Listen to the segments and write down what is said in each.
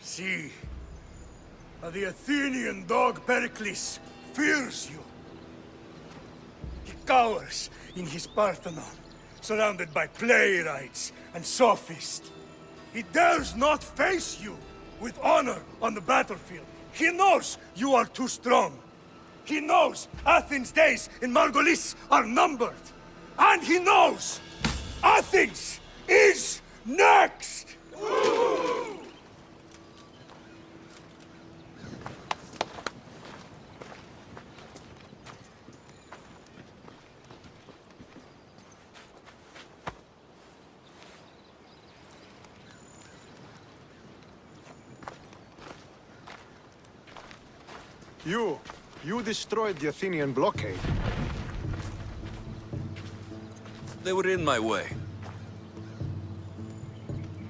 See, the Athenian dog Pericles fears you. He cowers in his Parthenon, surrounded by playwrights and sophists. He dares not face you with honor on the battlefield. He knows you are too strong. He knows Athens' days in Margolis are numbered. And he knows Athens is next! You destroyed the Athenian blockade. They were in my way.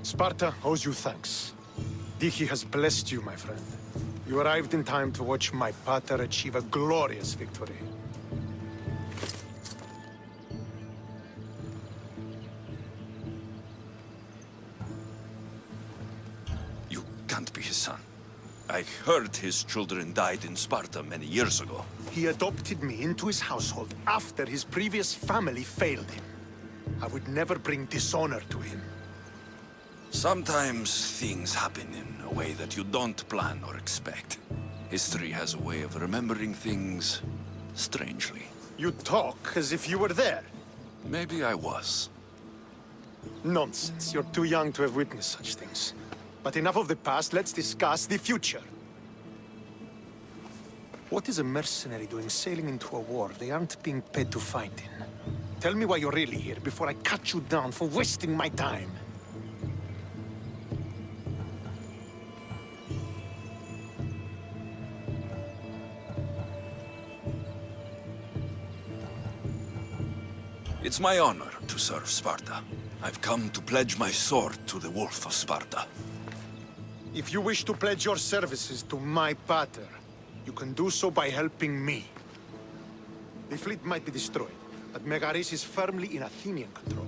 Sparta owes you thanks. Dihi has blessed you, my friend. You arrived in time to watch my pater achieve a glorious victory. You can't be his son. I heard his children died in Sparta many years ago. He adopted me into his household after his previous family failed him. I would never bring dishonor to him. Sometimes things happen in a way that you don't plan or expect. History has a way of remembering things strangely. You talk as if you were there. Maybe I was. Nonsense. You're too young to have witnessed such things. But enough of the past, let's discuss the future. What is a mercenary doing sailing into a war they aren't being paid to fight in? Tell me why you're really here before I cut you down for wasting my time. It's my honor to serve Sparta. I've come to pledge my sword to the Wolf of Sparta. If you wish to pledge your services to my pater, you can do so by helping me. The fleet might be destroyed, but Megaris is firmly in Athenian control.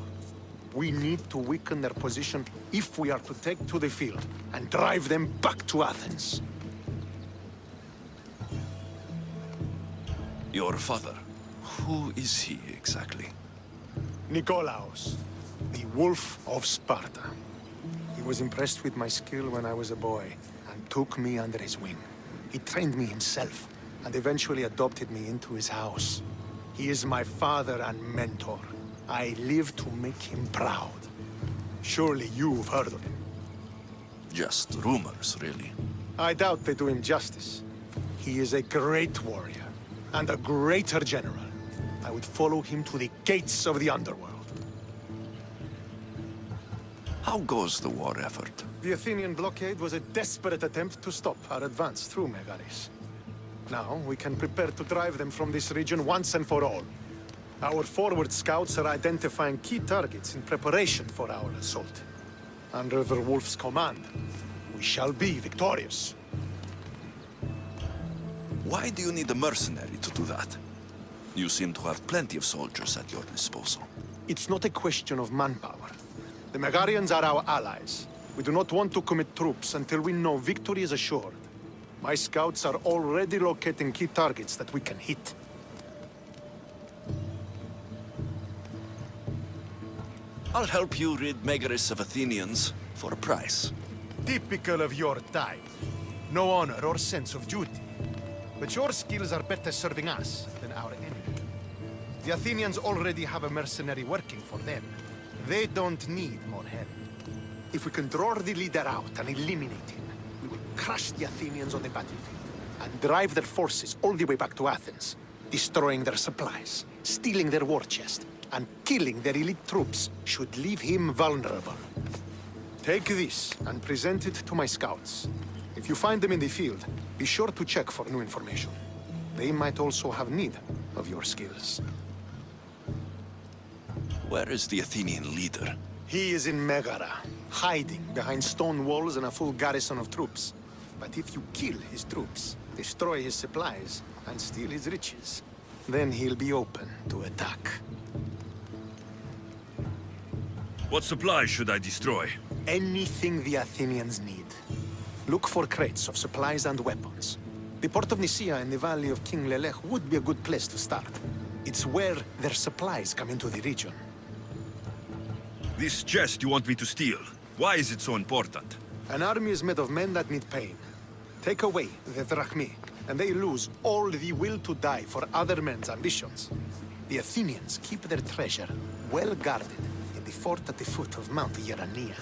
We need to weaken their position if we are to take to the field and drive them back to Athens. Your father, who is he exactly? Nikolaos, the Wolf of Sparta. He was impressed with my skill when I was a boy, and took me under his wing. He trained me himself, and eventually adopted me into his house. He is my father and mentor. I live to make him proud. Surely you've heard of him. Just rumors, really. I doubt they do him justice. He is a great warrior, and a greater general. I would follow him to the gates of the underworld. How goes the war effort? The Athenian blockade was a desperate attempt to stop our advance through Megaris. Now, we can prepare to drive them from this region once and for all. Our forward scouts are identifying key targets in preparation for our assault. Under the Wolf's command, we shall be victorious. Why do you need a mercenary to do that? You seem to have plenty of soldiers at your disposal. It's not a question of manpower. The Megarians are our allies. We do not want to commit troops until we know victory is assured. My scouts are already locating key targets that we can hit. I'll help you rid Megaris of Athenians for a price. Typical of your type. No honor or sense of duty. But your skills are better serving us than our enemy. The Athenians already have a mercenary working for them. They don't need more help. If we can draw the leader out and eliminate him, we will crush the Athenians on the battlefield and drive their forces all the way back to Athens, destroying their supplies, stealing their war chest, and killing their elite troops should leave him vulnerable. Take this and present it to my scouts. If you find them in the field, be sure to check for new information. They might also have need of your skills. Where is the Athenian leader? He is in Megara. hiding behind stone walls and a full garrison of troops. But if you kill his troops, destroy his supplies, and steal his riches, then he'll be open to attack. What supplies should I destroy? Anything the Athenians need. Look for crates of supplies and weapons. The port of Nicaea and the valley of King Lelech would be a good place to start. It's where their supplies come into the region. This chest you want me to steal, why is it so important? An army is made of men that need pain. Take away the drachmae, and they lose all the will to die for other men's ambitions. The Athenians keep their treasure well guarded in the fort at the foot of Mount Yerania.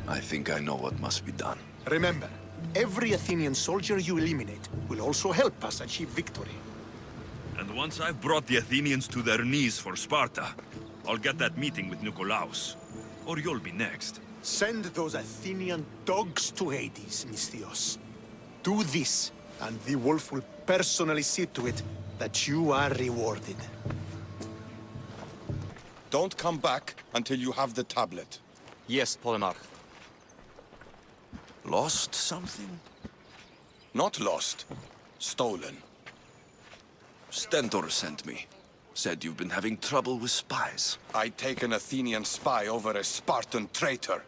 I think I know what must be done. Remember, every Athenian soldier you eliminate will also help us achieve victory. And once I've brought the Athenians to their knees for Sparta, I'll get that meeting with Nikolaos. Or you'll be next. Send those Athenian dogs to Hades, Misthios. Do this, and the wolf will personally see to it that you are rewarded. Don't come back until you have the tablet. Yes, Polemarch. Lost something? Not lost. Stolen. Stentor sent me. Said you've been having trouble with spies. I take an Athenian spy over a Spartan traitor.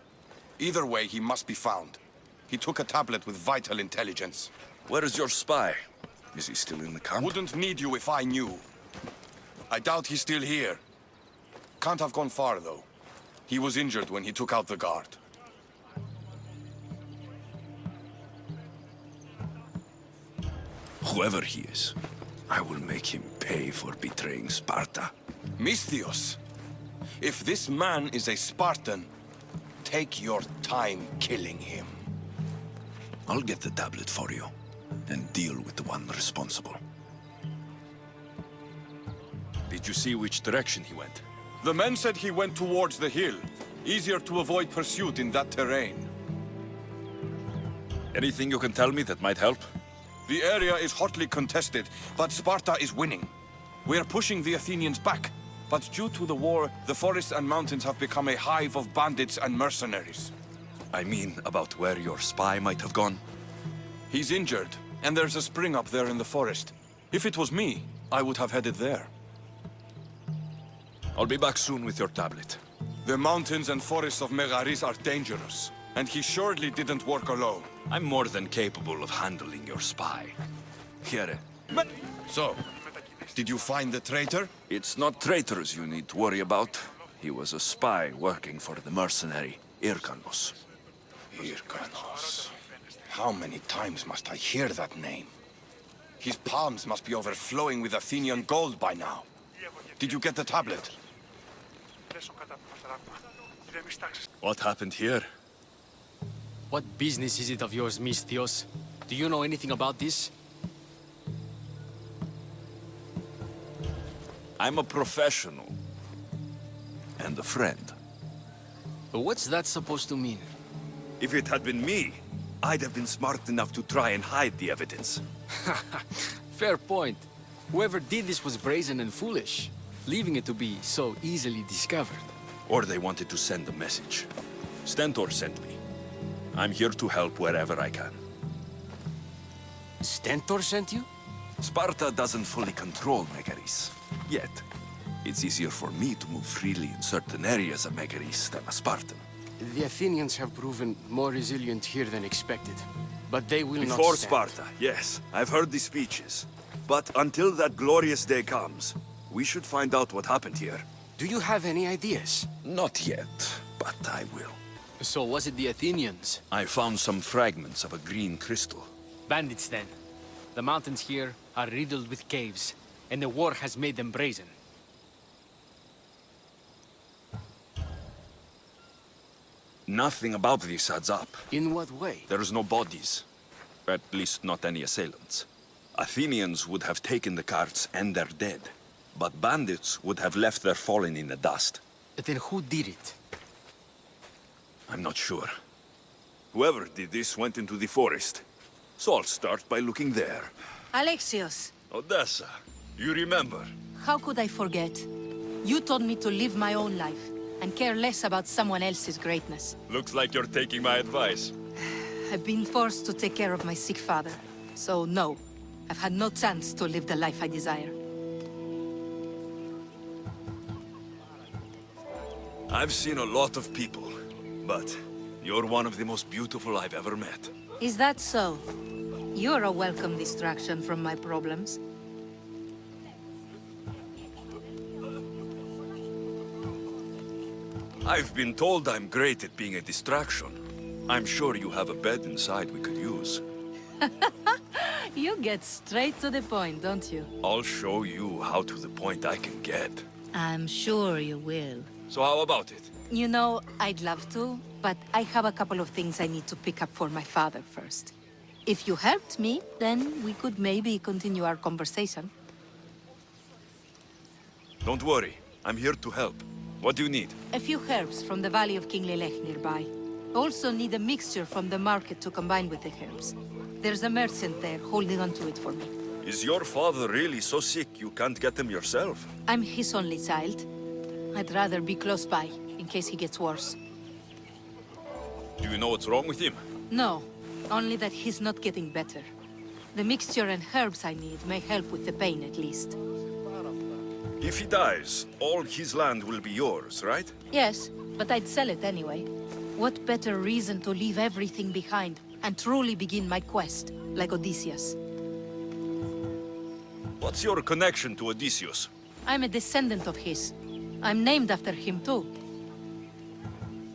Either way, he must be found. He took a tablet with vital intelligence. Where is your spy? Is he still in the camp? Wouldn't need you if I knew. I doubt he's still here. Can't have gone far, though. He was injured when he took out the guard. Whoever he is, I will make him pay for betraying Sparta. Misthios, if this man is a Spartan, take your time killing him. I'll get the tablet for you, and deal with the one responsible. Did you see which direction he went? The men said he went towards the hill. Easier to avoid pursuit in that terrain. Anything you can tell me that might help? The area is hotly contested, but Sparta is winning. We are pushing the Athenians back, but due to the war, the forests and mountains have become a hive of bandits and mercenaries. I mean, about where your spy might have gone? He's injured, and there's a spring up there in the forest. If it was me, I would have headed there. I'll be back soon with your tablet. The mountains and forests of Megaris are dangerous, and he surely didn't work alone. I'm more than capable of handling your spy. Here. So, did you find the traitor? It's not traitors you need to worry about. He was a spy working for the mercenary Irkanos. Irkanos. How many times must I hear that name? His palms must be overflowing with Athenian gold by now. Did you get the tablet? What happened here? What business is it of yours, Misthios? Do you know anything about this? I'm a professional. And a friend. But what's that supposed to mean? If it had been me, I'd have been smart enough to try and hide the evidence. Fair point. Whoever did this was brazen and foolish, leaving it to be so easily discovered. Or they wanted to send a message. Stentor sent me. I'm here to help wherever I can. Stentor sent you? Sparta doesn't fully control Megaris. Yet. It's easier for me to move freely in certain areas of Megaris than a Spartan. The Athenians have proven more resilient here than expected. But they will not Before stand. Sparta, yes. I've heard the speeches. But until that glorious day comes, we should find out what happened here. Do you have any ideas? Not yet, but I will. So was it the Athenians? I found some fragments of a green crystal. Bandits then. The mountains here are riddled with caves, and the war has made them brazen. Nothing about this adds up. In what way? There's no bodies. At least not any assailants. Athenians would have taken the carts and their dead. But bandits would have left their fallen in the dust. Then who did it? I'm not sure. Whoever did this went into the forest. So I'll start by looking there. Alexios, Odessa, you remember? how could I forget? You told me to live my own life. and care less about someone else's greatness. Looks like you're taking my advice. I've been forced to take care of my sick father. So no, I've had no chance to live the life I desire. I've seen a lot of people, but you're one of the most beautiful I've ever met. Is that so? You're a welcome distraction from my problems. I've been told I'm great at being a distraction. I'm sure you have a bed inside we could use. You get straight to the point, don't you? I'll show you how to the point I can get. I'm sure you will. So how about it? You know, I'd love to, but I have a couple of things I need to pick up for my father first. If you helped me, then we could maybe continue our conversation. Don't worry, I'm here to help. What do you need? A few herbs from the Valley of King Lelech nearby. Also need a mixture from the market to combine with the herbs. There's a merchant there holding on to it for me. Is your father really so sick you can't get him yourself? I'm his only child. I'd rather be close by, in case he gets worse. Do you know what's wrong with him? No, only that he's not getting better. The mixture and herbs I need may help with the pain at least. If he dies, all his land will be yours, right? Yes, but I'd sell it anyway. What better reason to leave everything behind and truly begin my quest, like Odysseus? What's your connection to Odysseus? I'm a descendant of his. I'm named after him too.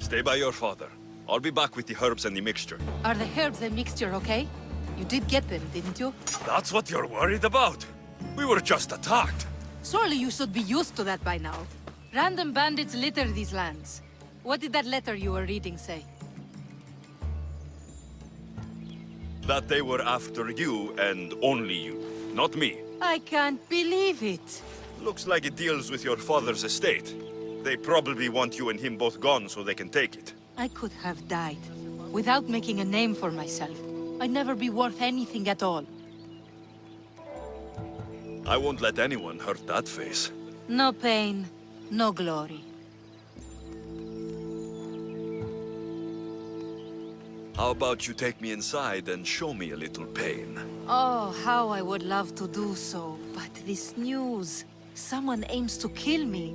Stay by your father. I'll be back with the herbs and the mixture. Are the herbs and mixture okay? You did get them, didn't you? That's what you're worried about? We were just attacked. Surely you should be used to that by now. Random bandits litter these lands. What did that letter you were reading say? That they were after you and only you, not me. I can't believe it. Looks like it deals with your father's estate. They probably want you and him both gone so they can take it. I could have died without making a name for myself. I'd never be worth anything at all. I won't let anyone hurt that face. No pain, no glory. How about you take me inside and show me a little pain? Oh, how I would love to do so. But this news... Someone aims to kill me.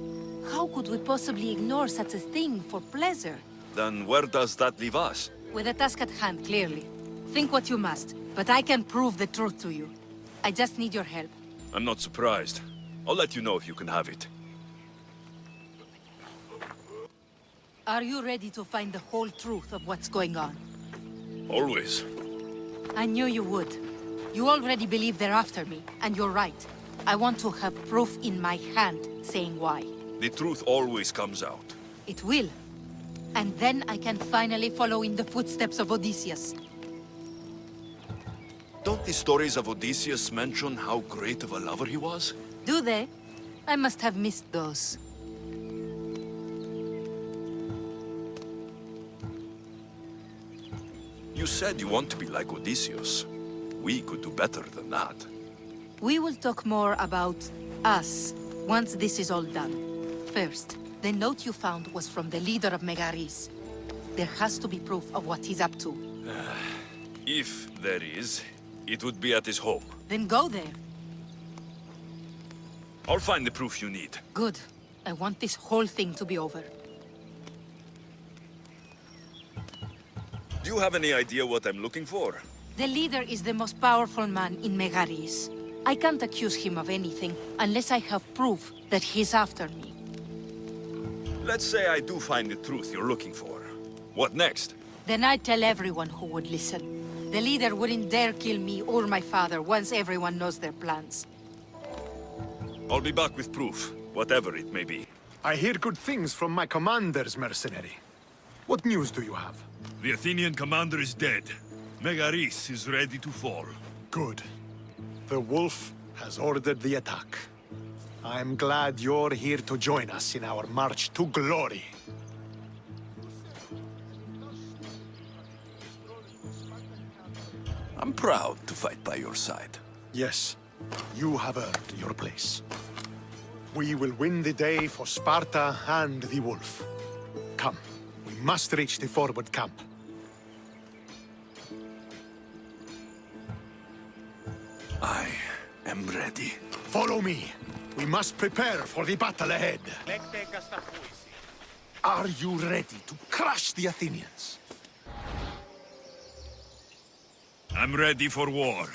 How could we possibly ignore such a thing for pleasure? Then where does that leave us? With a task at hand, clearly. Think what you must, but I can prove the truth to you. I just need your help. I'm not surprised. I'll let you know if you can have it. Are you ready to find the whole truth of what's going on? Always. I knew you would. You already believe they're after me, and you're right. I want to have proof in my hand saying why. The truth always comes out. It will. And then I can finally follow in the footsteps of Odysseus. Don't the stories of Odysseus mention how great of a lover he was? Do they? I must have missed those. You said you want to be like Odysseus. We could do better than that. We will talk more about us once this is all done. First, the note you found was from the leader of Megaris. There has to be proof of what he's up to. If there is, it would be at his home. Then go there. I'll find the proof you need. Good. I want this whole thing to be over. Do you have any idea what I'm looking for? The leader is the most powerful man in Megaris. I can't accuse him of anything unless I have proof that he's after me. Let's say I do find the truth you're looking for. What next? Then I'd tell everyone who would listen. The leader wouldn't dare kill me or my father once everyone knows their plans. I'll be back with proof, whatever it may be. I hear good things from my commanders, mercenary. What news do you have? The Athenian commander is dead. Megaris is ready to fall. Good. The wolf has ordered the attack. I'm glad you're here to join us in our march to glory. I'm proud to fight by your side. Yes, you have earned your place. We will win the day for Sparta and the wolf. Come. We must reach the forward camp. I am ready. Follow me. We must prepare for the battle ahead. Are you ready to crush the Athenians? I'm ready for war.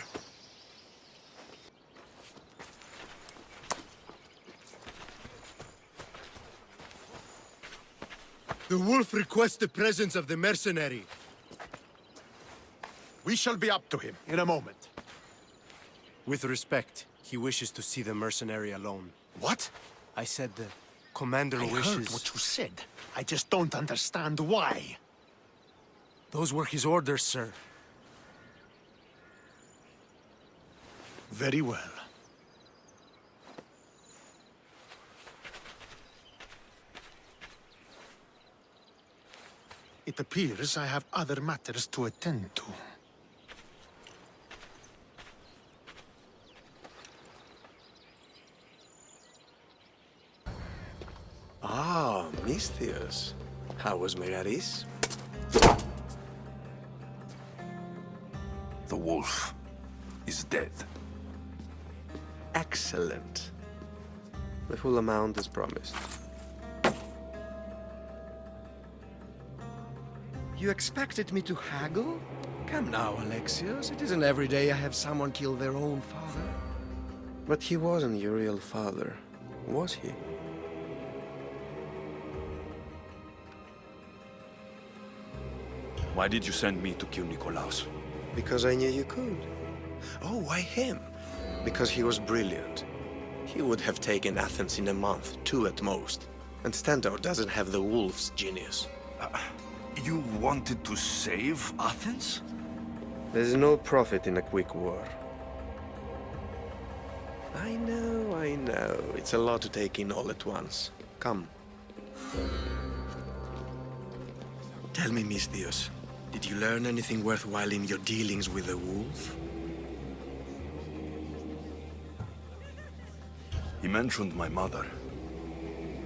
The wolf requests the presence of the mercenary. We shall be up to him in a moment. With respect, he wishes to see the mercenary alone. What? I said the commander I wishes... heard what you said. I just don't understand why. Those were his orders, sir. Very well. It appears I have other matters to attend to. Ah, Misthios. How was Megaris? The wolf is dead. Excellent. The full amount is promised. You expected me to haggle? Come now, Alexios. It isn't every day I have someone kill their own father. But he wasn't your real father, was he? Why did you send me to kill Nikolaos? Because I knew you could. Oh, why him? Because he was brilliant. He would have taken Athens in a month, 2 at most. And Stentor doesn't have the wolf's genius. You wanted to save Athens? There's no profit in a quick war. I know. It's a lot to take in all at once. Come. Tell me, Misthios, did you learn anything worthwhile in your dealings with the wolf? He mentioned my mother.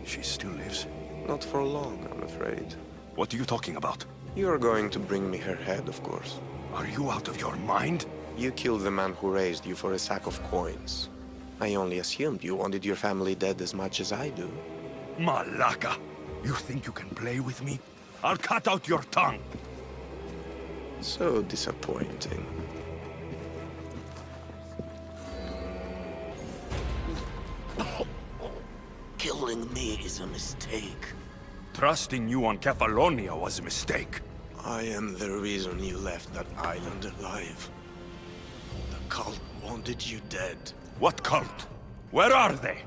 She still lives. Not for long, I'm afraid. What are you talking about? You're going to bring me her head, of course. Are you out of your mind? You killed the man who raised you for a sack of coins. I only assumed you wanted your family dead as much as I do. Malaka! You think you can play with me? I'll cut out your tongue! So disappointing. Killing me is a mistake. Trusting you on Kefalonia was a mistake. I am the reason you left that island alive. The cult wanted you dead. What cult? Where are they?